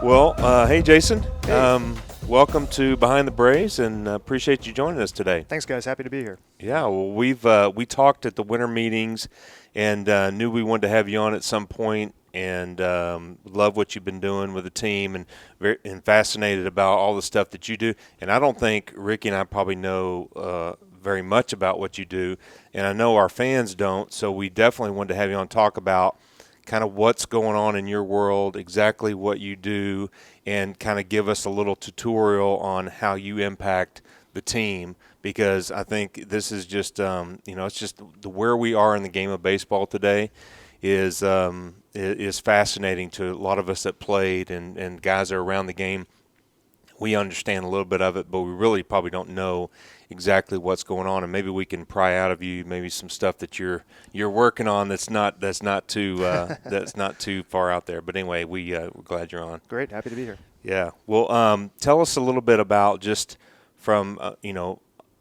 Well, hey, Jason. Hey. Welcome to Behind the Braves, and appreciate you joining us today. Thanks, guys. Happy to be here. Yeah, well, we talked at the winter meetings, and knew we wanted to have you on at some point, and love what you've been doing with the team, and fascinated about all the stuff that you do. And I don't think Ricky and I probably know very much about what you do, and I know our fans don't. So we definitely wanted to have you on, talk about kind of what's going on in your world, exactly what you do, and kind of give us a little tutorial on how you impact the team, because I think this is just it's just where we are in the game of baseball today is fascinating to a lot of us that played, and guys that are around the game. We understand a little bit of it, but we really probably don't know exactly what's going on, and maybe we can pry out of you maybe some stuff that you're working on that's not too that's not too far out there. But anyway, we're glad you're on. Great. Happy to be here. Yeah. Well, tell us a little bit about just from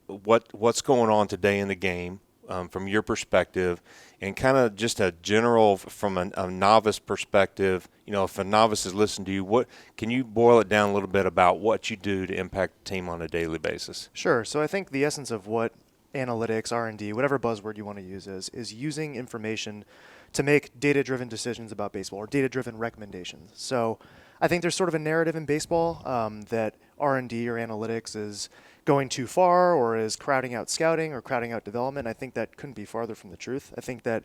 what's going on today in the game, from your perspective, and kind of just a general from a novice perspective. If a novice is listening to you, what can you boil it down a little bit about what you do to impact the team on a daily basis? Sure. So I think the essence of what analytics, R&D, whatever buzzword you want to use is using information to make data-driven decisions about baseball or data-driven recommendations. So I think there's sort of a narrative in baseball that R&D or analytics is going too far or is crowding out scouting or crowding out development. I think that couldn't be farther from the truth. I think that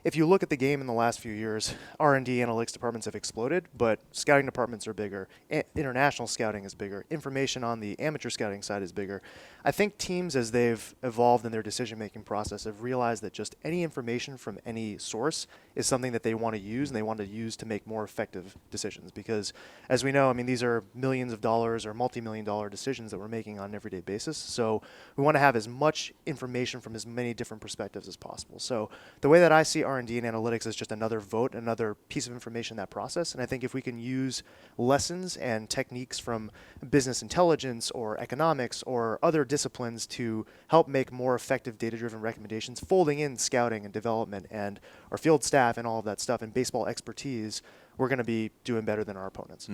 if you look at the game in the last few years, R&D analytics departments have exploded, but scouting departments are bigger. International scouting is bigger. Information on the amateur scouting side is bigger. I think teams, as they've evolved in their decision-making process, have realized that just any information from any source is something that they want to use, and they want to use to make more effective decisions. Because, as we know, these are millions of dollars or multi-million-dollar decisions that we're making on an everyday basis. So we want to have as much information from as many different perspectives as possible. So the way that I see R&D and analytics is just another vote, another piece of information in that process. And I think if we can use lessons and techniques from business intelligence or economics or other disciplines to help make more effective data-driven recommendations, folding in scouting and development and our field staff and all of that stuff and baseball expertise, we're going to be doing better than our opponents.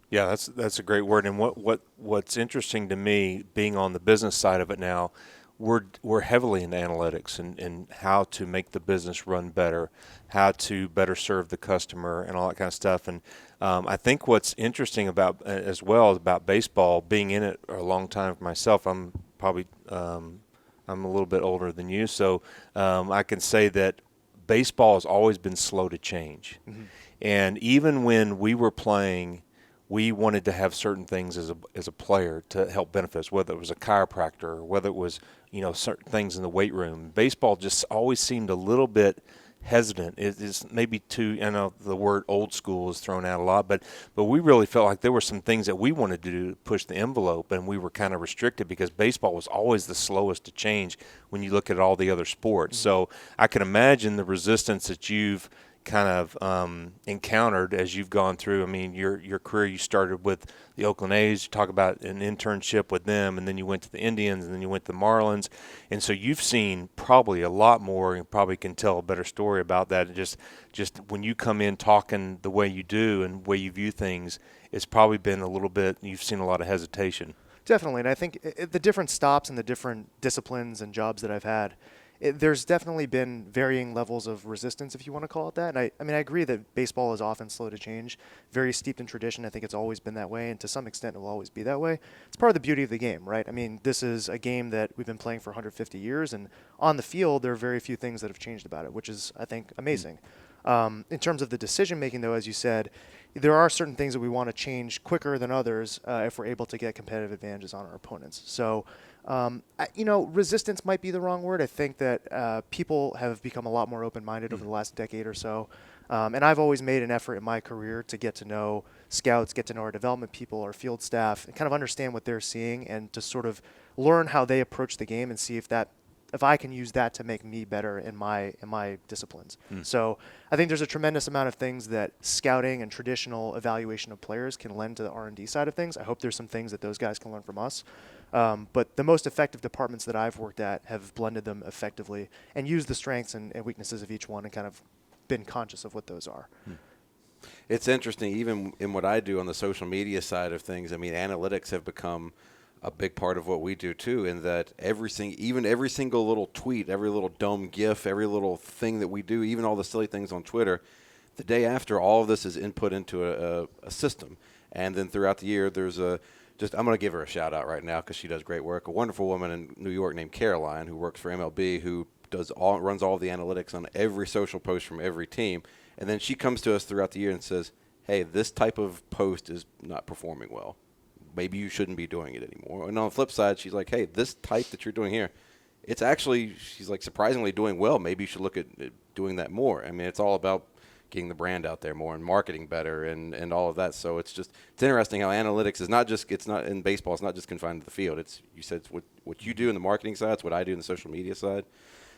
Yeah, that's a great word. And what's interesting to me, being on the business side of it now, we're heavily into analytics and how to make the business run better, how to better serve the customer, and all that kind of stuff. And I think what's interesting about as well about baseball, being in it a long time for myself, I'm probably I'm a little bit older than you, so I can say that baseball has always been slow to change. Mm-hmm. And even when we were playing, we wanted to have certain things as a player to help benefit us, whether it was a chiropractor or whether it was certain things in the weight room. Baseball just always seemed a little bit hesitant. It is maybe too, I know the word old school is thrown out a lot, but we really felt like there were some things that we wanted to do to push the envelope, and we were kind of restricted because baseball was always the slowest to change when you look at all the other sports. Mm-hmm. So I can imagine the resistance that you've kind of encountered as you've gone through. Your career, you started with the Oakland A's, you talk about an internship with them, and then you went to the Indians, and then you went to the Marlins. And so you've seen probably a lot more, and probably can tell a better story about that. And just when you come in talking the way you do and the way you view things, it's probably been a little bit, you've seen a lot of hesitation. Definitely. And I think the different stops and the different disciplines and jobs that I've had, there's definitely been varying levels of resistance, if you want to call it that. And I agree that baseball is often slow to change, very steeped in tradition. I think it's always been that way, and to some extent it will always be that way. It's part of the beauty of the game, right? This is a game that we've been playing for 150 years, and on the field there are very few things that have changed about it, which is, I think, amazing. In terms of the decision-making, though, as you said, there are certain things that we want to change quicker than others if we're able to get competitive advantages on our opponents. So resistance might be the wrong word. I think that people have become a lot more open-minded over the last decade or so. And I've always made an effort in my career to get to know scouts, get to know our development people, our field staff, and kind of understand what they're seeing and to sort of learn how they approach the game and see if I can use that to make me better in my disciplines. So I think there's a tremendous amount of things that scouting and traditional evaluation of players can lend to the R&D side of things. I hope there's some things that those guys can learn from us. But the most effective departments that I've worked at have blended them effectively and used the strengths and weaknesses of each one and kind of been conscious of what those are. It's interesting, even in what I do on the social media side of things. I mean, analytics have become a big part of what we do too, in that even every single little tweet, every little dumb GIF, every little thing that we do, even all the silly things on Twitter, the day after, all of this is input into a system. And then throughout the year, there's I'm going to give her a shout out right now because she does great work. A wonderful woman in New York named Caroline who works for MLB, who runs all the analytics on every social post from every team. And then she comes to us throughout the year and says, hey, this type of post is not performing well. Maybe you shouldn't be doing it anymore. And on the flip side, she's like, hey, this type that you're doing here, it's actually, she's like, surprisingly doing well. Maybe you should look at doing that more. I mean, it's all about getting the brand out there more and marketing better and all of that. So it's interesting how analytics is it's not in baseball, it's not just confined to the field. You said it's what you do in the marketing side, it's what I do in the social media side.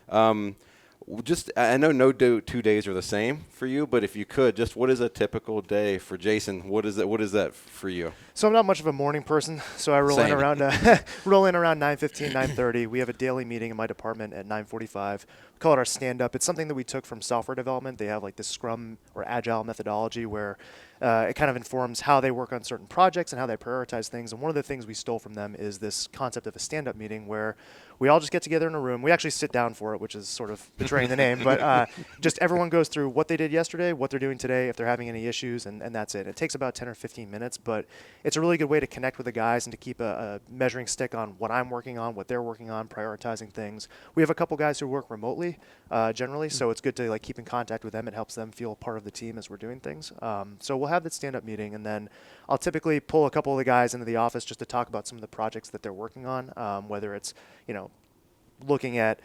I know no 2 days are the same for you, but if you could, just what is a typical day for Jason? What is that for you? So I'm not much of a morning person, so I roll in around 9:15, 9:30. We have a daily meeting in my department at 9:45. We call it our stand-up. It's something that we took from software development. They have like this Scrum or Agile methodology where it kind of informs how they work on certain projects and how they prioritize things. And one of the things we stole from them is this concept of a stand-up meeting where we all just get together in a room. We actually sit down for it, which is sort of betraying the name, but just everyone goes through what they did yesterday, what they're doing today, if they're having any issues, and that's it. It takes about 10 or 15 minutes, but it's a really good way to connect with the guys and to keep a measuring stick on what I'm working on, what they're working on, prioritizing things. We have a couple guys who work remotely generally, so it's good to like keep in contact with them. It helps them feel part of the team as we're doing things. So we'll have that stand-up meeting, and then I'll typically pull a couple of the guys into the office just to talk about some of the projects that they're working on, whether it's, looking at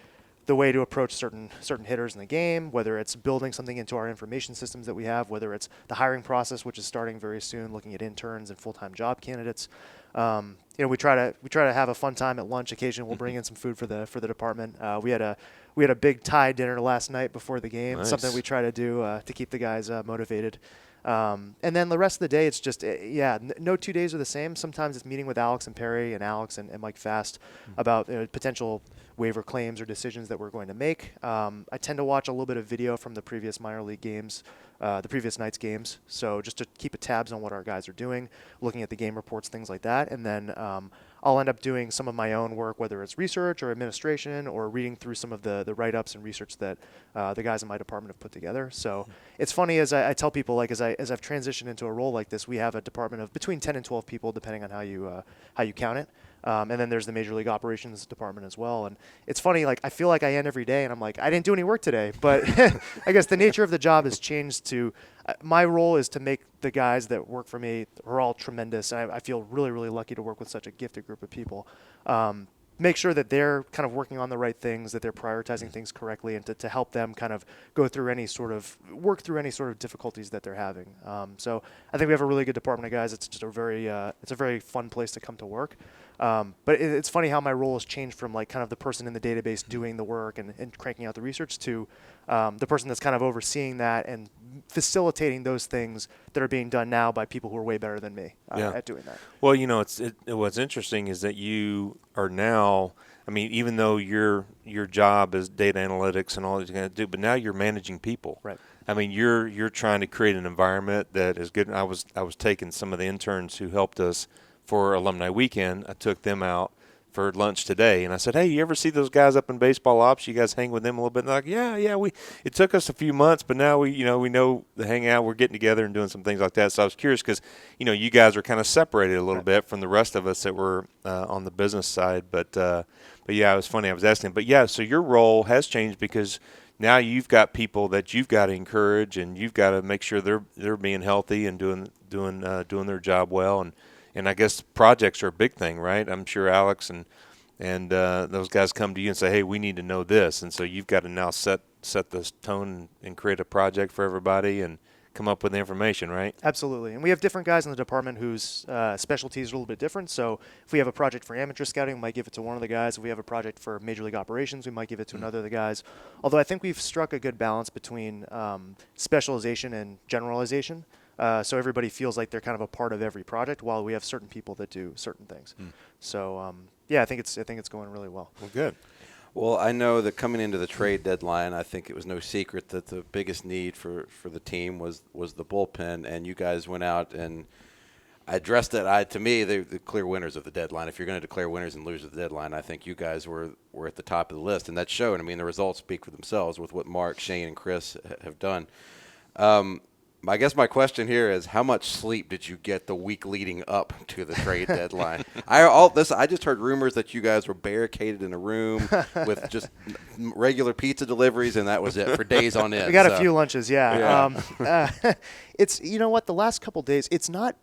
the way to approach certain hitters in the game, whether it's building something into our information systems that we have, whether it's the hiring process, which is starting very soon, looking at interns and full-time job candidates. We try to have a fun time at lunch. Occasionally, we'll bring in some food for the department. We had a big Thai dinner last night before the game. Nice. Something we try to do to keep the guys motivated. And then the rest of the day, it's just, no 2 days are the same. Sometimes it's meeting with Alex and Paré and Alex and Mike Fast about potential waiver claims or decisions that we're going to make. I tend to watch a little bit of video from the previous minor league games, the previous night's games. So just to keep tabs on what our guys are doing, looking at the game reports, things like that. And then I'll end up doing some of my own work, whether it's research or administration or reading through some of the write-ups and research that the guys in my department have put together. So it's funny as I tell people, like as I've transitioned into a role like this, we have a department of between 10 and 12 people, depending on how you count it. And then there's the Major League Operations department as well. And it's funny, like I feel like I end every day and I'm like, I didn't do any work today. But I guess the nature of the job has changed to my role is to make the guys that work for me are all tremendous. And I feel really, really lucky to work with such a gifted group of people. Make sure that they're kind of working on the right things, that they're prioritizing things correctly, and to help them kind of work through any sort of difficulties that they're having. So I think we have a really good department of guys. It's just it's a very fun place to come to work. But it's funny how my role has changed from like kind of the person in the database doing the work and cranking out the research to the person that's kind of overseeing that and facilitating those things that are being done now by people who are way better than me at doing that. Well, what's interesting is that you are now, I mean, even though your job is data analytics and all that you're going to do, but now you're managing people. Right. I mean, you're trying to create an environment that is good. I was taking some of the interns who helped us for Alumni Weekend. I took them out for lunch today, and I said, "Hey, you ever see those guys up in baseball ops? You guys hang with them a little bit?" And they're like, "Yeah. It took us a few months, but now we know the hangout. We're getting together and doing some things like that." So I was curious because you guys are kind of separated a little bit from the rest of us that were on the business side. But yeah, it was funny. I was asking, but yeah, so your role has changed because now you've got people that you've got to encourage, and you've got to make sure they're being healthy and doing their job well. And I guess projects are a big thing, right? I'm sure Alex and those guys come to you and say, "Hey, we need to know this," and so you've got to now set the tone and create a project for everybody and come up with the information, right? Absolutely. And we have different guys in the department whose specialties are a little bit different. So if we have a project for amateur scouting, we might give it to one of the guys. If we have a project for Major League Operations, we might give it to another of the guys. Although I think we've struck a good balance between specialization and generalization. So everybody feels like they're kind of a part of every project, while we have certain people that do certain things. So I think it's going really well. Well, good. Well, I know that coming into the trade deadline, I think it was no secret that the biggest need for the team was the bullpen, and you guys went out and addressed it. To me, they're the clear winners of the deadline. If you're going to declare winners and losers of the deadline, I think you guys were at the top of the list, and that showed. I mean, the results speak for themselves with what Mark, Shane, and Chris have done. I guess my question here is, how much sleep did you get the week leading up to the trade deadline? I just heard rumors that you guys were barricaded in a room with just regular pizza deliveries, and that was it for days on end. We got a few lunches, yeah. Yeah. It's, you know what, the last couple days, it's not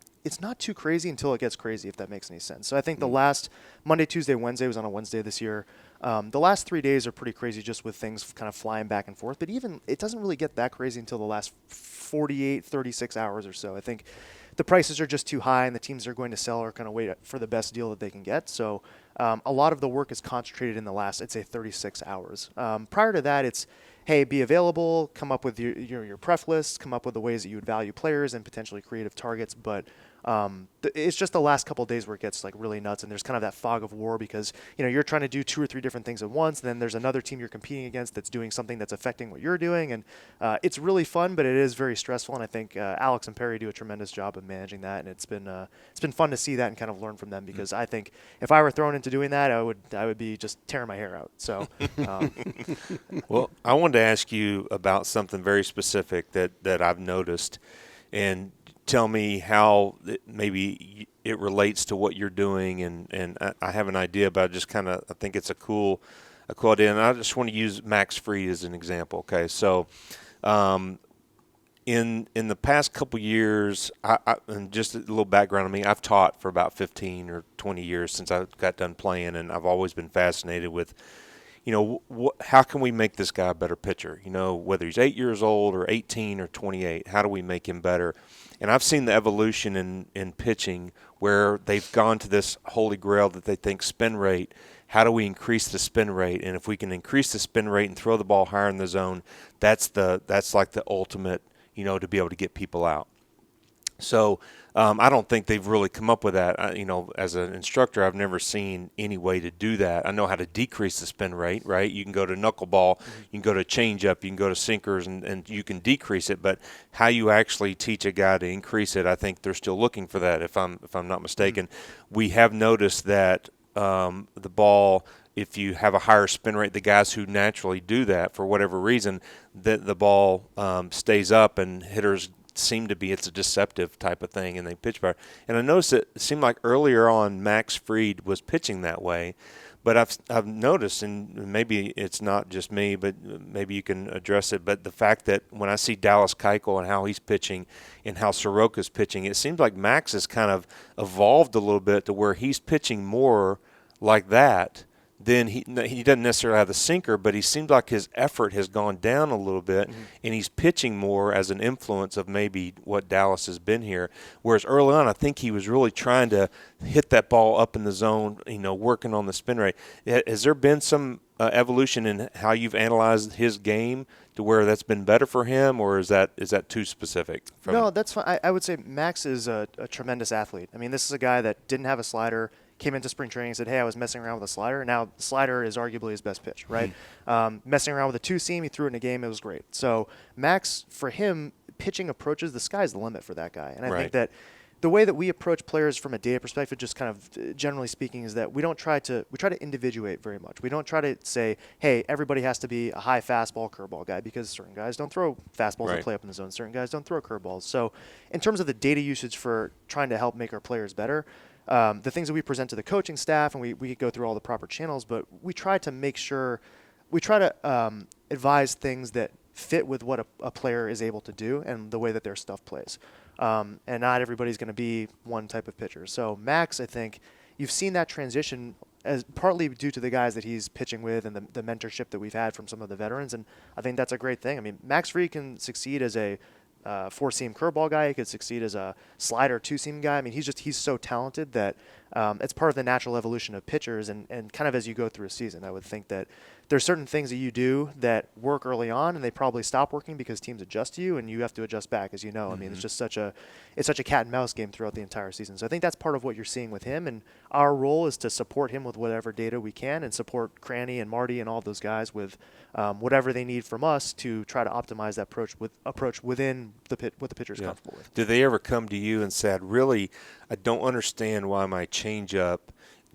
too crazy until it gets crazy, if that makes any sense. So I think the last Monday, Tuesday, Wednesday was on a Wednesday this year. The last 3 days are pretty crazy just with things kind of flying back and forth. But even it doesn't really get that crazy until the last 48, 36 hours or so. I think the prices are just too high, and the teams are going to sell or kind of wait for the best deal that they can get. So a lot of the work is concentrated in the last, I'd say, 36 hours. Prior to that, it's, hey, be available, come up with your pref list, come up with the ways that you would value players and potentially creative targets. But it's just the last couple of days where it gets like really nuts, and there's kind of that fog of war because you're trying to do 2 or 3 different things at once, and then there's another team you're competing against that's doing something that's affecting what you're doing, and it's really fun, but it is very stressful. And I think Alex and Paré do a tremendous job of managing that, and it's been fun to see that and kind of learn from them because I think if I were thrown into doing that, I would be just tearing my hair out. So, Well, I wanted to ask you about something very specific that I've noticed, and tell me how maybe it relates to what you're doing, and I have an idea, but I think it's a cool idea, and I just want to use Max Fried as an example. Okay, so in the past couple years, and just a little background on me, I've taught for about 15 or 20 years since I got done playing, and I've always been fascinated with how can we make this guy a better pitcher? Whether he's 8 years old or 18 or 28, how do we make him better? And I've seen the evolution in pitching where they've gone to this holy grail that they think spin rate. How do we increase the spin rate? And if we can increase the spin rate and throw the ball higher in the zone, that's like the ultimate, to be able to get people out. So I don't think they've really come up with that. As an instructor, I've never seen any way to do that. I know how to decrease the spin rate, right? You can go to knuckleball, you can go to changeup, you can go to sinkers, and you can decrease it. But how you actually teach a guy to increase it, I think they're still looking for that. If I'm not mistaken, we have noticed that the ball, if you have a higher spin rate, the guys who naturally do that for whatever reason, that the ball stays up, and hitters it's a deceptive type of thing, and they pitch better. And I noticed it seemed like earlier on Max Fried was pitching that way, but I've noticed, and maybe it's not just me, but maybe you can address it, but the fact that when I see Dallas Keuchel and how he's pitching and how Soroka's pitching, it seems like Max has kind of evolved a little bit to where he's pitching more like that. Then he doesn't necessarily have the sinker, but he seems like his effort has gone down a little bit, and he's pitching more as an influence of maybe what Dallas has been here. Whereas early on, I think he was really trying to hit that ball up in the zone, working on the spin rate. Has there been some evolution in how you've analyzed his game to where that's been better for him, or is that too specific? No, that's fine. I would say Max is a tremendous athlete. I mean, this is a guy that didn't have a slider, came into spring training and said, hey, I was messing around with a slider. Now, the slider is arguably his best pitch, right? Messing around with a two-seam, he threw it in a game. It was great. So Max, for him, pitching approaches, the sky's the limit for that guy. And I think that the way that we approach players from a data perspective, just kind of generally speaking, is that we try to individuate very much. We don't try to say, hey, everybody has to be a high fastball, curveball guy, because certain guys don't throw fastballs and play up in the zone. Certain guys don't throw curveballs. So in terms of the data usage for trying to help make our players better, the things that we present to the coaching staff, and we go through all the proper channels, but we try to make sure, we try to advise things that fit with what a player is able to do and the way that their stuff plays. And not everybody's going to be one type of pitcher. So Max, I think you've seen that transition as partly due to the guys that he's pitching with and the mentorship that we've had from some of the veterans, and I think that's a great thing. I mean, Max Fried can succeed as a four-seam curveball guy. He could succeed as a slider two-seam guy. I mean, he's so talented that it's part of the natural evolution of pitchers, and kind of as you go through a season, I would think that there's certain things that you do that work early on, and they probably stop working because teams adjust to you, and you have to adjust back, as you know. I mean, it's just such a cat and mouse game throughout the entire season. So I think that's part of what you're seeing with him, and our role is to support him with whatever data we can, and support Cranny and Marty and all those guys with whatever they need from us to try to optimize that approach within what the pitcher's comfortable with. Did they ever come to you and said, really, I don't understand why my changeup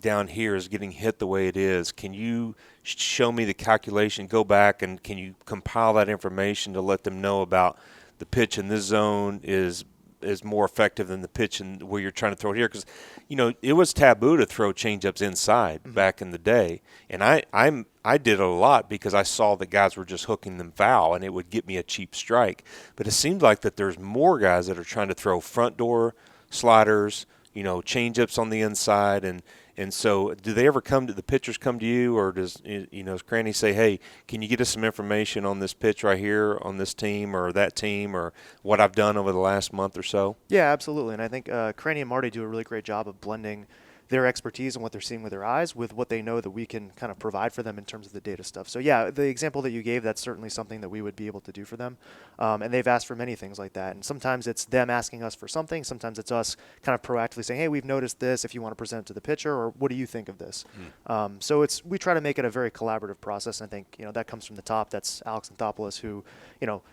down here is getting hit the way it is. Can you show me the calculation, go back, and can you compile that information to let them know about the pitch in this zone is more effective than the pitch in where you're trying to throw it here? Because, it was taboo to throw changeups inside back in the day. And I did it a lot because I saw that guys were just hooking them foul, and it would get me a cheap strike. But it seems like that there's more guys that are trying to throw front door sliders, changeups on the inside, and so do they ever the pitchers come to you, or does Cranny say, hey, can you get us some information on this pitch right here on this team or that team or what I've done over the last month or so? Yeah, absolutely. And I think Cranny and Marty do a really great job of blending their expertise and what they're seeing with their eyes with what they know that we can kind of provide for them in terms of the data stuff. So yeah, the example that you gave, that's certainly something that we would be able to do for them. And they've asked for many things like that. And sometimes it's them asking us for something. Sometimes it's us kind of proactively saying, hey, we've noticed this, if you want to present it to the pitcher, or what do you think of this? So we try to make it a very collaborative process. And I think, that comes from the top. That's Alex Anthopoulos, who,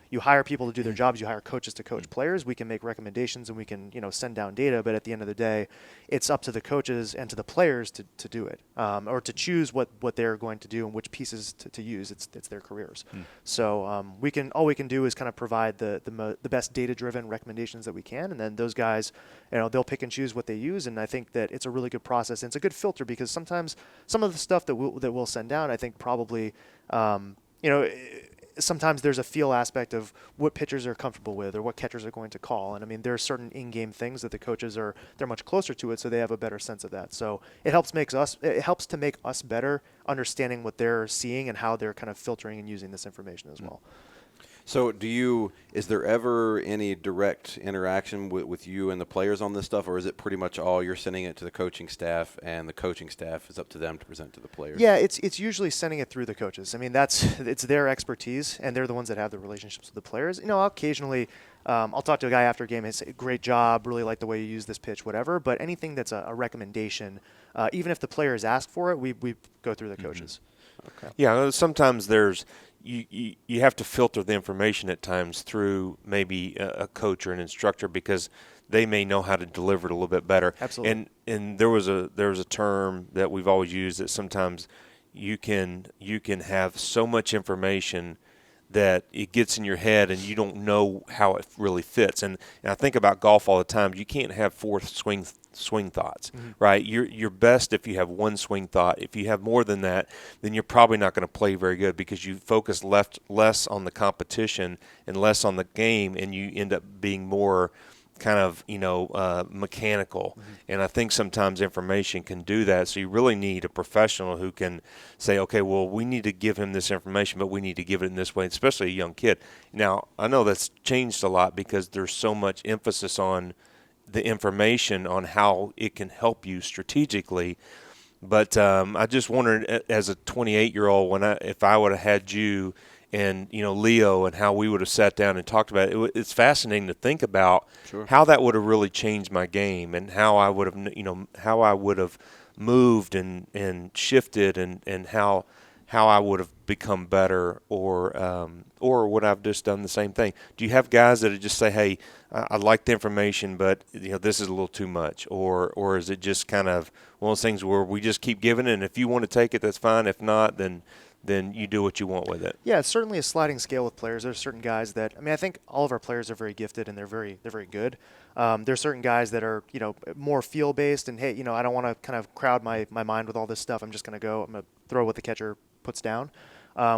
you hire people to do their jobs, you hire coaches to coach players. We can make recommendations and we can, send down data, but at the end of the day, it's up to the coaches and to the players to do it, or to choose what they're going to do and which pieces to use. It's their careers. So all we can do is kind of provide the best data-driven recommendations that we can, and then those guys, they'll pick and choose what they use. And I think that it's a really good process, and it's a good filter, because sometimes some of the stuff that we'll send down, I think probably, sometimes there's a feel aspect of what pitchers are comfortable with or what catchers are going to call. And I mean, there are certain in-game things that the coaches they're much closer to it, so they have a better sense of that. So it helps to make us better understanding what they're seeing and how they're kind of filtering and using this information as well. So is there ever any direct interaction with you and the players on this stuff, or is it pretty much all you're sending it to the coaching staff and the coaching staff is up to them to present to the players? Yeah, it's usually sending it through the coaches. I mean, it's their expertise, and they're the ones that have the relationships with the players. Occasionally I'll talk to a guy after a game and say, great job, really like the way you use this pitch, whatever. But anything that's a recommendation, even if the players ask for it, we go through the coaches. Okay. Yeah, sometimes you have to filter the information at times through maybe a coach or an instructor, because they may know how to deliver it a little bit better. Absolutely. And there was a term that we've always used, that sometimes you can have so much information that it gets in your head and you don't know how it really fits. And I think about golf all the time. You can't have four swing thoughts, right? You're best if you have one swing thought. If you have more than that, then you're probably not going to play very good, because you focus less on the competition and less on the game, and you end up being more kind of mechanical. And I think sometimes information can do that. So you really need a professional who can say, okay, well, we need to give him this information, but we need to give it in this way, especially a young kid. Now, I know that's changed a lot because there's so much emphasis on the information on how it can help you strategically. But I just wondered, as a 28-year-old, if I would have had you and Leo, and how we would have sat down and talked about it. It's fascinating to think about how that would have really changed my game, and how I would have moved and shifted, and how I would have become better, or would I've just done the same thing? Do you have guys that just say, hey, I like the information, but this is a little too much, or is it just kind of one of those things where we just keep giving it, and if you want to take it, that's fine. If not, then you do what you want with it? Yeah, it's certainly a sliding scale with players. There's certain guys that, I think all of our players are very gifted and they're very good. There's certain guys that are, more feel based, and hey, I don't want to kind of crowd my mind with all this stuff. I'm just going to throw what the catcher puts down.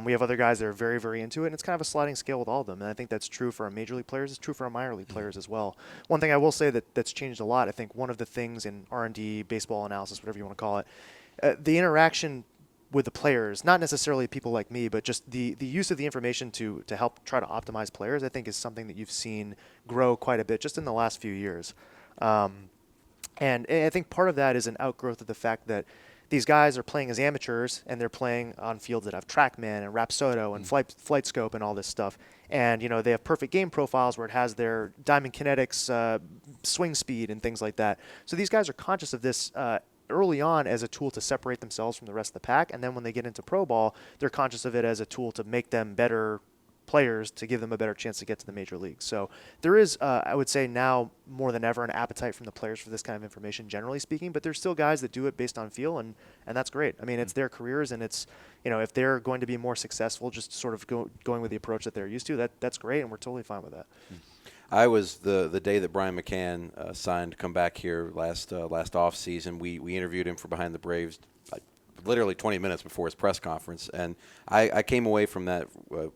We have other guys that are very, very into it, and it's kind of a sliding scale with all of them. And I think that's true for our major league players. It's true for our minor league players as well. One thing I will say that's changed a lot, I think one of the things in R&D, baseball analysis, whatever you want to call it, the interaction with the players, not necessarily people like me, but just the use of the information to help try to optimize players, I think is something that you've seen grow quite a bit just in the last few years. And I think part of that is an outgrowth of the fact that these guys are playing as amateurs and they're playing on fields that have TrackMan and Rapsodo and Flight Scope and all this stuff. And they have perfect game profiles where it has their diamond kinetics, swing speed, and things like that. So these guys are conscious of this early on as a tool to separate themselves from the rest of the pack. And then when they get into pro ball, they're conscious of it as a tool to make them better players, to give them a better chance to get to the major leagues. So there is, I would say now more than ever, an appetite from the players for this kind of information, generally speaking. But there's still guys that do it based on feel, and that's great. I mean, it's their careers, and it's if they're going to be more successful, just sort of going with the approach that they're used to, that's great, and we're totally fine with that. I was the day that Brian McCann signed to come back here last off season. We interviewed him for Behind the Braves, literally 20 minutes before his press conference, and I came away from that with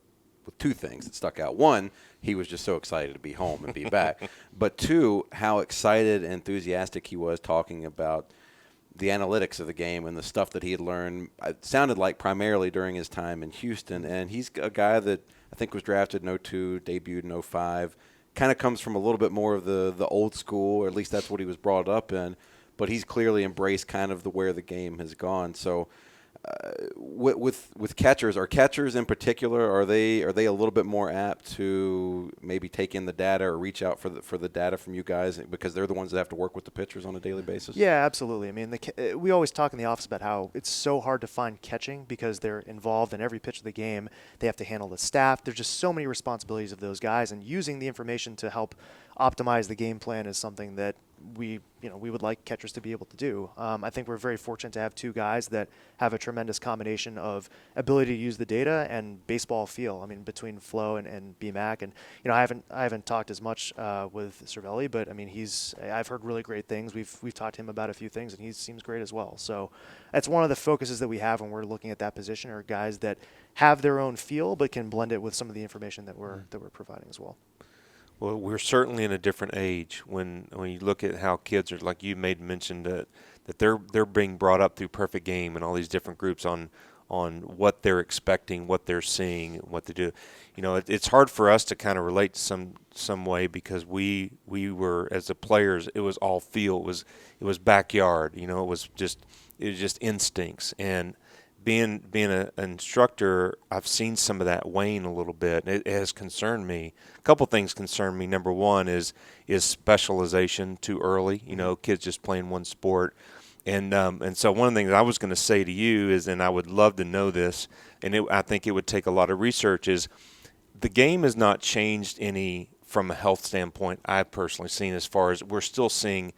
two things that stuck out. One, he was just so excited to be home and be back. But two, how excited and enthusiastic he was talking about the analytics of the game and the stuff that he had learned. It sounded like primarily during his time in Houston. And he's a guy that I think was drafted in 02, debuted in 05, kind of comes from a little bit more of the old school, or at least that's what he was brought up in. But he's clearly embraced kind of where the game has gone. So with catchers, are catchers in particular, are they a little bit more apt to maybe take in the data or reach out for the data from you guys, because they're the ones that have to work with the pitchers on a daily basis? Yeah, absolutely. I mean, we always talk in the office about how it's so hard to find catching because they're involved in every pitch of the game. They have to handle the staff. There's just so many responsibilities of those guys, and using the information to help optimize the game plan is something that we would like catchers to be able to do. I think we're very fortunate to have two guys that have a tremendous combination of ability to use the data and baseball feel. I mean, between Flo and BMAC, and I haven't talked as much with Cervelli, but I mean I've heard really great things. We've talked to him about a few things, and he seems great as well. So that's one of the focuses that we have when we're looking at that position, are guys that have their own feel but can blend it with some of the information that we're providing as well. Well, we're certainly in a different age when you look at how kids are, like you made mention that they're being brought up through Perfect Game and all these different groups on what they're expecting, what they're seeing, what they do. It's hard for us to kind of relate to some way, because we were, as the players, it was all feel. It was backyard. It was just instincts. And being an instructor, I've seen some of that wane a little bit. It has concerned me. A couple things concern me. Number one is specialization too early. Kids just playing one sport, and so one of the things I was going to say to you is, and I would love to know this, and I think it would take a lot of research, is the game has not changed any from a health standpoint. I've personally seen, as far as we're still seeing.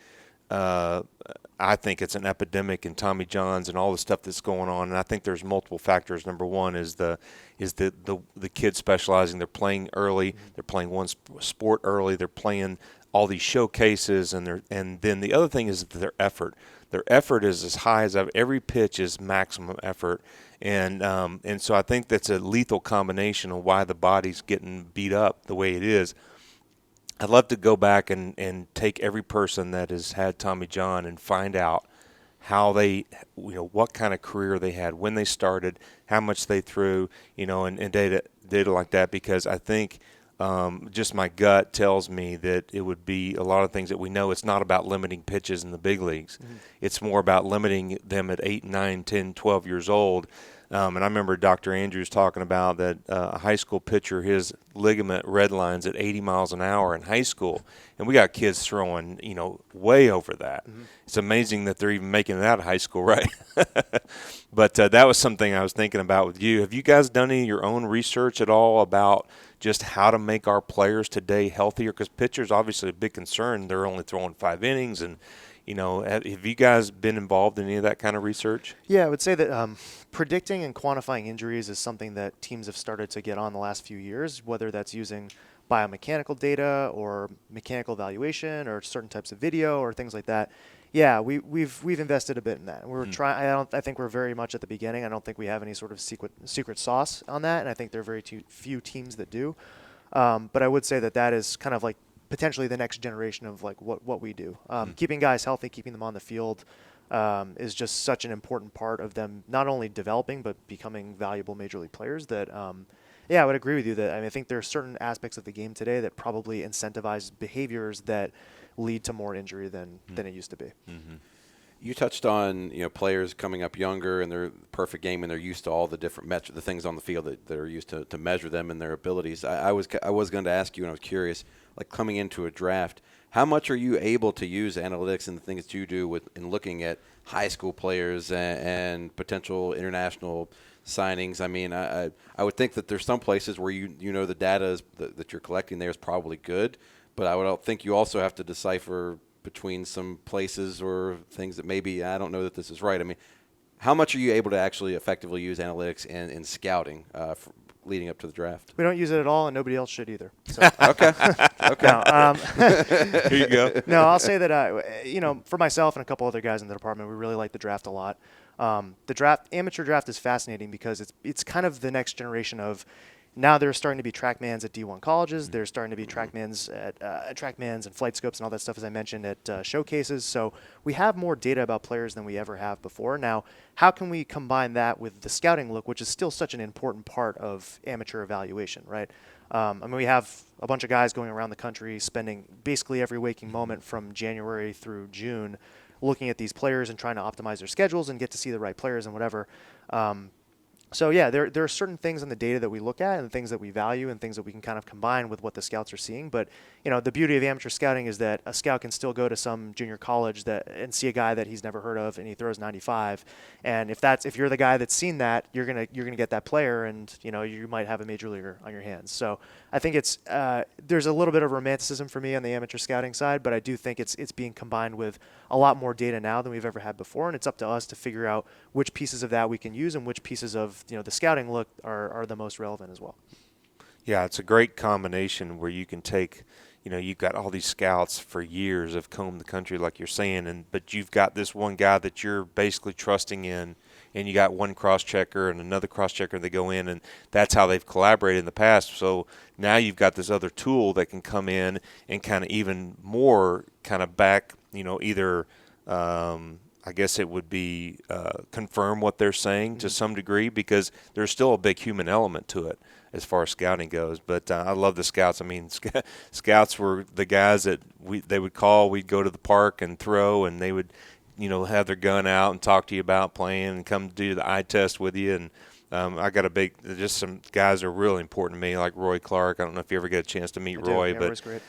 I think it's an epidemic in Tommy Johns and all the stuff that's going on, and I think there's multiple factors. Number one is the kids specializing. They're playing early. They're playing one sport early. They're playing all these showcases, and then the other thing is their effort. Their effort is as high as every pitch is maximum effort, and so I think that's a lethal combination of why the body's getting beat up the way it is. I'd love to go back and take every person that has had Tommy John and find out how they, what kind of career they had, when they started, how much they threw, and data like that, because I think just my gut tells me that it would be a lot of things that we know. It's not about limiting pitches in the big leagues. Mm-hmm. It's more about limiting them at 8, 9, 10, 12 years old. And I remember Dr. Andrews talking about that a high school pitcher, his ligament redlines at 80 miles an hour in high school. And we got kids throwing, way over that. Mm-hmm. It's amazing that they're even making it out of high school, right? But that was something I was thinking about with you. Have you guys done any of your own research at all about just how to make our players today healthier? Because pitchers, obviously, a big concern. They're only throwing 5 innings, and have you guys been involved in any of that kind of research? Yeah, I would say that predicting and quantifying injuries is something that teams have started to get on the last few years, whether that's using biomechanical data or mechanical evaluation or certain types of video or things like that. Yeah, we've invested a bit in that. We're trying. I think we're very much at the beginning. I don't think we have any sort of secret sauce on that, and I think there are very few teams that do. But I would say that is kind of like potentially the next generation of like what we do. Keeping guys healthy, keeping them on the field is just such an important part of them not only developing but becoming valuable major league players that Yeah, I would agree with you that I think there are certain aspects of the game today that probably incentivize behaviors that lead to more injury than it used to be. Mm-hmm. You touched on players coming up younger and their perfect game, and they're used to all the different the things on the field that are used to measure them and their abilities. I was going to ask you, and I was curious, like coming into a draft, how much are you able to use analytics and the things that you do in looking at high school players and potential international signings? I mean, I would think that there's some places where the data that you're collecting there is probably good, but I would think you also have to decipher between some places or things that maybe I don't know that this is right. I mean, how much are you able to actually effectively use analytics in scouting leading up to the draft? We don't use it at all, and nobody else should either. So. Okay. No, Here you go. no, I'll say that for myself and a couple other guys in the department, we really like the draft a lot. The amateur draft is fascinating because it's kind of the next generation of. Now there's starting to be TrackMans at D1 colleges. There's starting to be TrackMans and flight scopes and all that stuff, as I mentioned, at showcases. So we have more data about players than we ever have before. Now, how can we combine that with the scouting look, which is still such an important part of amateur evaluation, right? We have a bunch of guys going around the country spending basically every waking moment from January through June looking at these players and trying to optimize their schedules and get to see the right players and whatever. So yeah, there are certain things in the data that we look at and things that we value and things that we can kind of combine with what the scouts are seeing. But the beauty of amateur scouting is that a scout can still go to some junior college and see a guy that he's never heard of and he throws 95. And if you're the guy that's seen that, you're gonna get that player, and you might have a major leaguer on your hands. So I think it's there's a little bit of romanticism for me on the amateur scouting side, but I do think it's being combined with a lot more data now than we've ever had before, and it's up to us to figure out which pieces of that we can use and which pieces of the scouting look are the most relevant as well. Yeah, it's a great combination where you can take, you've got all these scouts for years have combed the country, like you're saying, but you've got this one guy that you're basically trusting in, and you got one cross-checker and another cross-checker that go in, and that's how they've collaborated in the past. So now you've got this other tool that can come in and kind of even more kind of back, either I guess it would be confirm what they're saying to some degree, because there's still a big human element to it as far as scouting goes. But I love the scouts. I mean, scouts were the guys that they would call. We'd go to the park and throw, and they would, have their gun out and talk to you about playing and come do the eye test with you. And I got just some guys that are really important to me, like Roy Clark. I don't know if you ever get a chance to meet Roy, yeah, but Roy's great.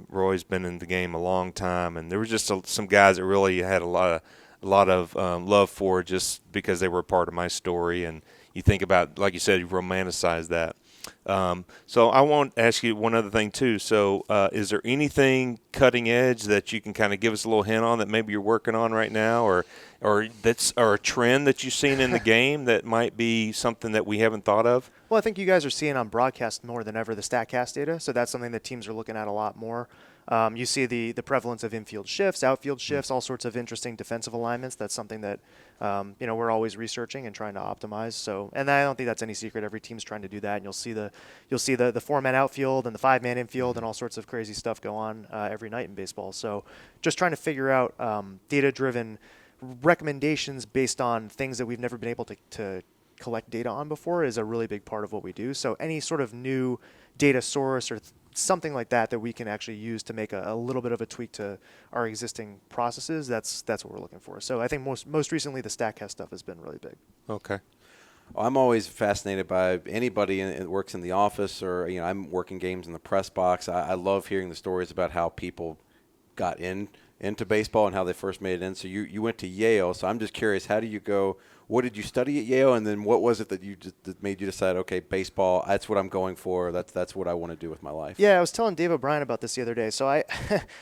Roy's been in the game a long time, and there was just some guys that really had a lot of love for, just because they were a part of my story. And you think about, like you said, you romanticize that. So I want to ask you one other thing too. So is there anything cutting edge that you can kind of give us a little hint on that maybe you're working on right now, or a trend that you've seen in the game that might be something that we haven't thought of? Well, I think you guys are seeing on broadcast more than ever the StatCast data, so that's something that teams are looking at a lot more. You see the prevalence of infield shifts, outfield shifts, all sorts of interesting defensive alignments. That's something that we're always researching and trying to optimize. So, and I don't think that's any secret. Every team's trying to do that, and you'll see the 4-man outfield and the 5-man infield and all sorts of crazy stuff go on every night in baseball. So, just trying to figure out data-driven recommendations based on things that we've never been able to collect data on before is a really big part of what we do. So any sort of new data source or something like that we can actually use to make a little bit of a tweak to our existing processes, that's what we're looking for. So I think most recently the StatCast stuff has been really big. Okay. Well, I'm always fascinated by anybody that works in the office, or I'm working games in the press box. I love hearing the stories about how people got into baseball and how they first made it in. So you went to Yale. So I'm just curious, how do you go? What did you study at Yale, and then what was it that made you decide, okay, baseball, that's what I'm going for. That's what I want to do with my life. Yeah, I was telling Dave O'Brien about this the other day. So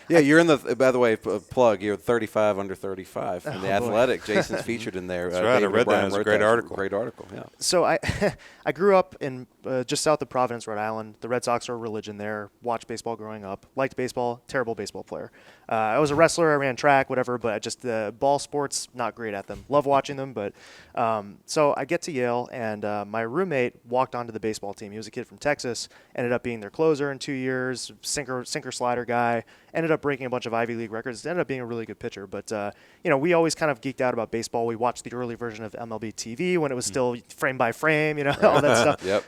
you're in the. By the way, plug. You're 35 under 35 in the Athletic. Jason's featured in there. That's right. I read that. It was a great article. Great article. Yeah. So I grew up in just south of Providence, Rhode Island. The Red Sox are a religion there. Watched baseball growing up. Liked baseball. Terrible baseball player. I was a wrestler. I ran track, whatever. But just the ball sports, not great at them. Love watching them, but So I get to Yale, and my roommate walked onto the baseball team. He was a kid from Texas, ended up being their closer in 2 years, sinker slider guy, ended up breaking a bunch of Ivy League records, ended up being a really good pitcher. But, we always kind of geeked out about baseball. We watched the early version of MLB TV when it was still frame by frame, all that stuff. Yep.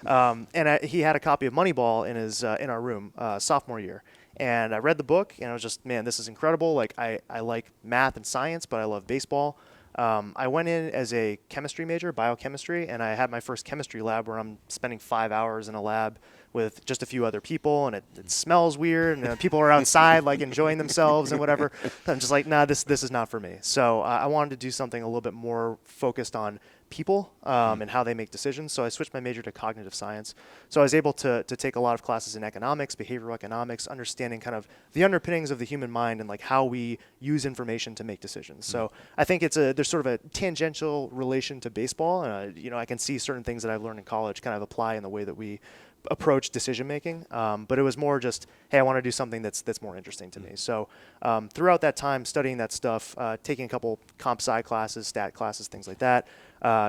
And he had a copy of Moneyball in our room sophomore year. And I read the book, and I was just, man, this is incredible. Like, I like math and science, but I love baseball. I went in as a chemistry major, biochemistry, and I had my first chemistry lab where I'm spending 5 hours in a lab with just a few other people, and it smells weird, and people are outside like enjoying themselves and whatever. I'm just like, nah, this is not for me. So I wanted to do something a little bit more focused on people and how they make decisions. So I switched my major to cognitive science. So I was able to take a lot of classes in economics, behavioral economics, understanding kind of the underpinnings of the human mind and like how we use information to make decisions. So I think there's sort of a tangential relation to baseball. I can see certain things that I've learned in college kind of apply in the way that we approach decision making, but it was more just, hey, I want to do something that's more interesting to me. So throughout that time, studying that stuff, taking a couple comp sci classes, stat classes, things like that,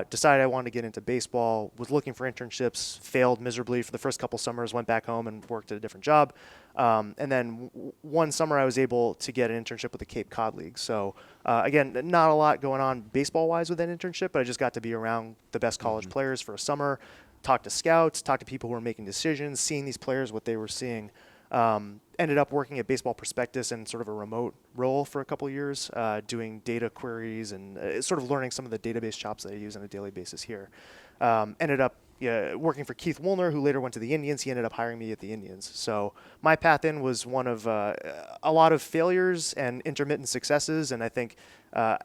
decided I wanted to get into baseball. Was looking for internships, failed miserably for the first couple summers. Went back home and worked at a different job, and then one summer I was able to get an internship with the Cape Cod League. So again, not a lot going on baseball wise with that internship, but I just got to be around the best college players for a summer. Talk to scouts, talk to people who were making decisions, seeing these players, what they were seeing. Ended up working at Baseball Prospectus in sort of a remote role for a couple of years, doing data queries and sort of learning some of the database chops that I use on a daily basis here. Ended up working for Keith Woolner, who later went to the Indians. He ended up hiring me at the Indians. So my path in was one of a lot of failures and intermittent successes. And I think,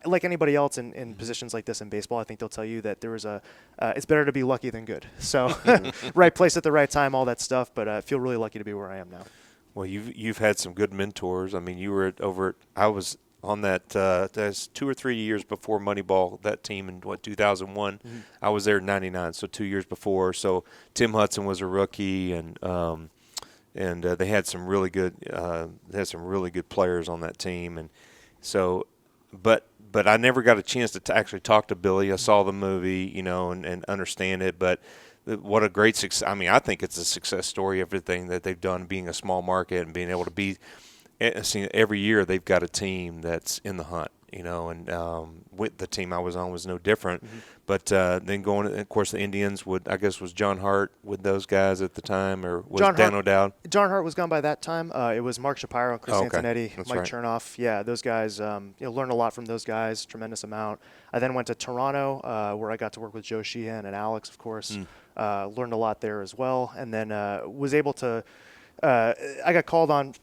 like anybody else in positions like this in baseball, I think they'll tell you that there was it's better to be lucky than good. So right place at the right time, all that stuff. But I feel really lucky to be where I am now. Well, you've had some good mentors. I mean, you were I was on that's 2 or 3 years before Moneyball, that team in 2001. I was there in '99, so 2 years before. So Tim Hudson was a rookie, and they had some really good players on that team, and so but I never got a chance to actually talk to Billy. I saw the movie, and understand it, but what a great success. I mean, I think it's a success story, everything that they've done, being a small market and being able to be every year they've got a team that's in the hunt, and with the team I was on was no different. But then going, of course, the Indians was John Hart with those guys at the time, or was Dan O'Dowd? John Hart was gone by that time. It was Mark Shapiro, Chris Antonetti, That's Mike right. Chernoff. Yeah, those guys, learned a lot from those guys, tremendous amount. I then went to Toronto, where I got to work with Joe Sheehan and Alex, of course. Learned a lot there as well, and then was able to I got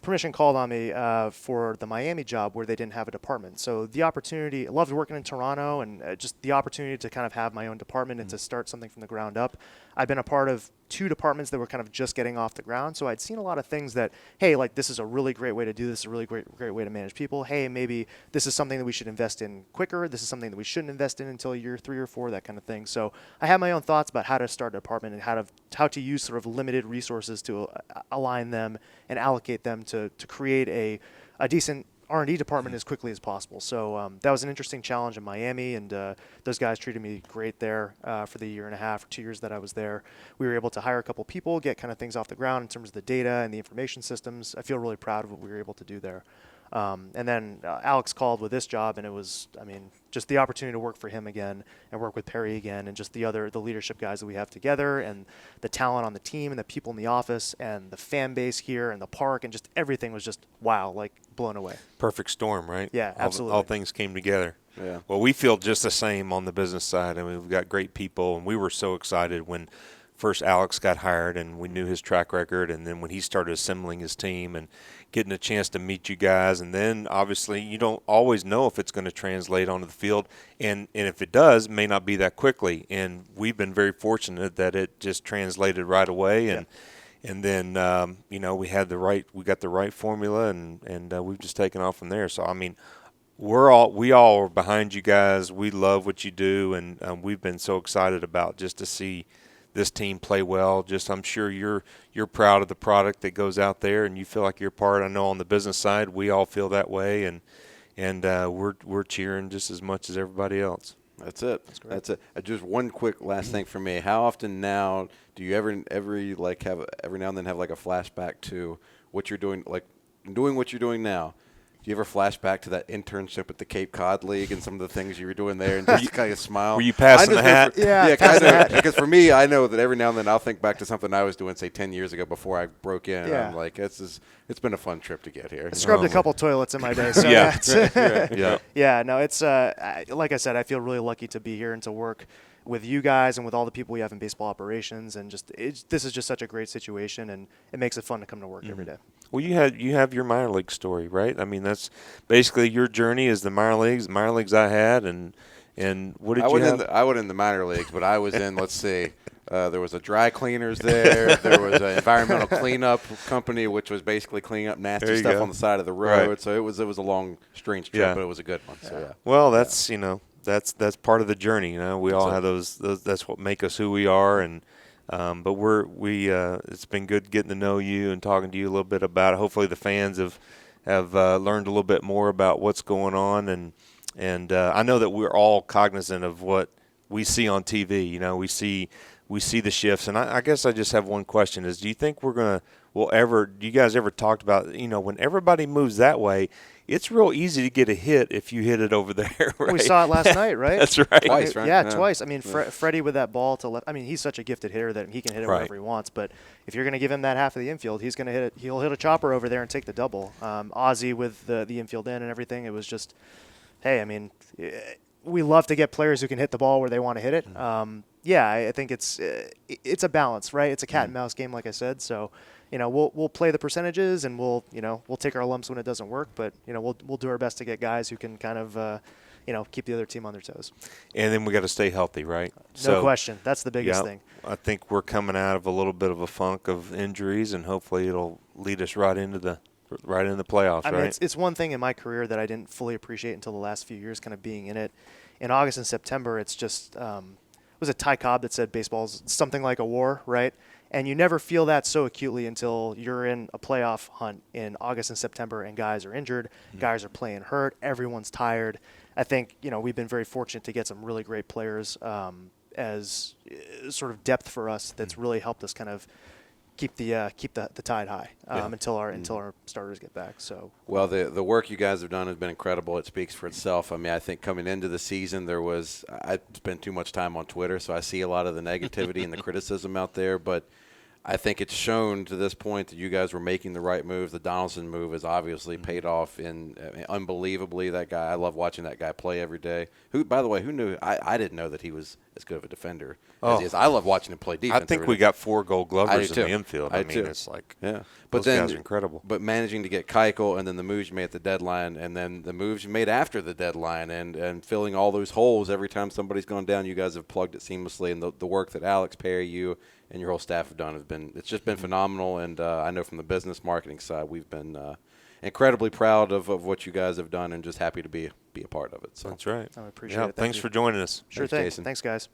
permission called on me for the Miami job where they didn't have a department. So the opportunity, I loved working in Toronto, and just the opportunity to kind of have my own department and to start something from the ground up. I've been a part of 2 departments that were kind of just getting off the ground. So I'd seen a lot of things that, hey, like this is a really great way to do this, a really great way to manage people. Hey, maybe this is something that we should invest in quicker. This is something that we shouldn't invest in until year 3 or 4, that kind of thing. So I have my own thoughts about how to start a department and how to use sort of limited resources to align them and allocate them to create a decent R&D department as quickly as possible. So that was an interesting challenge in Miami, and those guys treated me great there for the 1.5 or 2 years that I was there. We were able to hire a couple people, get kind of things off the ground in terms of the data and the information systems. I feel really proud of what we were able to do there. And then Alex called with this job, and it was, just the opportunity to work for him again and work with Paré again, and just the leadership guys that we have together, and the talent on the team and the people in the office and the fan base here and the park, and just everything was just wow, like blown away. Perfect storm, right? Yeah, absolutely. All things came together. Yeah. Well, we feel just the same on the business side. I mean, we've got great people, and we were so excited when first Alex got hired and we knew his track record, and then when he started assembling his team and getting a chance to meet you guys, and then obviously you don't always know if it's going to translate onto the field, and if it does, it may not be that quickly, and we've been very fortunate that it just translated right away, and then we got the right formula, and we've just taken off from there. So I mean, we all are behind you guys. We love what you do, and we've been so excited about just to see this team play well. Just I'm sure you're proud of the product that goes out there, and you feel like you're part. I know on the business side, we all feel that way, and we're cheering just as much as everybody else. That's it. That's it. Just one quick last thing for me. How often now do you every like have every now and then have like a flashback to what you're doing, like doing what you're doing now? Do you ever flash back to that internship at the Cape Cod League and some of the things you were doing there and just kind of smile? Were you passing the hat? Yeah, kind of. Because for me, I know that every now and then I'll think back to something I was doing, say, 10 years ago before I broke in. And I'm like, it's been a fun trip to get here. I scrubbed a couple toilets in my day. So Yeah. No, it's like I said, I feel really lucky to be here and to work with you guys and with all the people we have in baseball operations, and this is just such a great situation, and it makes it fun to come to work every day. Well, you have your minor league story, right? I mean, that's basically your journey is the minor leagues. The minor leagues I had, and what did you have? I wasn't in the minor leagues, but I was in. Let's see. There was a dry cleaners there. There was an environmental cleanup company, which was basically cleaning up nasty stuff on the side of the road. Right. So it was a long, strange trip, but it was a good one. So yeah. Well, that's that's part of the journey. We all have those. That's what make us who we are, and but it's been good getting to know you and talking to you a little bit about it. Hopefully, the fans have learned a little bit more about what's going on, and I know that we're all cognizant of what we see on TV. We see the shifts, and I guess I just have one question: is do you think do you guys ever talked about when everybody moves that way? It's real easy to get a hit if you hit it over there. Right? We saw it last night, right? That's right. Twice, right? Yeah, twice. I mean, Freddie with that ball to left. I mean, he's such a gifted hitter that he can hit it wherever he wants. But if you're going to give him that half of the infield, he's going to hit it. He'll hit a chopper over there and take the double. Ozzie with the infield in and everything. It was just, hey, I mean, we love to get players who can hit the ball where they want to hit it. I think it's a balance, right? It's a cat and mouse game, like I said. So, we'll play the percentages and we'll take our lumps when it doesn't work, but we'll do our best to get guys who can kind of keep the other team on their toes. And then we got to stay healthy, right? No question. That's the biggest thing. I think we're coming out of a little bit of a funk of injuries, and hopefully it'll lead us right into the playoffs. I mean, right? it's one thing in my career that I didn't fully appreciate until the last few years, kind of being in it. In August and September, it's just was it Ty Cobb that said baseball's something like a war, right? And you never feel that so acutely until you're in a playoff hunt in August and September, and guys are injured, guys are playing hurt, everyone's tired. I think we've been very fortunate to get some really great players as sort of depth for us. That's really helped us kind of keep the tide high until our starters get back. So well, the work you guys have done has been incredible. It speaks for itself. I mean, I think coming into the season, I spent too much time on Twitter, so I see a lot of the negativity and the criticism out there, but I think it's shown to this point that you guys were making the right moves. The Donaldson move has obviously paid off unbelievably. That guy, I love watching that guy play every day. Who, by the way, who knew? I didn't know that he was as good of a defender as he is. I love watching him play defense. I think we got 4 Gold Glovers in the infield. I mean, it's like but those guys are incredible. But managing to get Keuchel, and then the moves you made at the deadline, and then the moves you made after the deadline, and filling all those holes every time somebody's gone down, you guys have plugged it seamlessly. And the work that Alex, Paré, you and your whole staff have done it's just been phenomenal. And I know from the business marketing side, we've been incredibly proud of what you guys have done, and just happy to be a part of it. So that's right. I appreciate it. Thanks for joining us. Sure thing. Thanks, guys.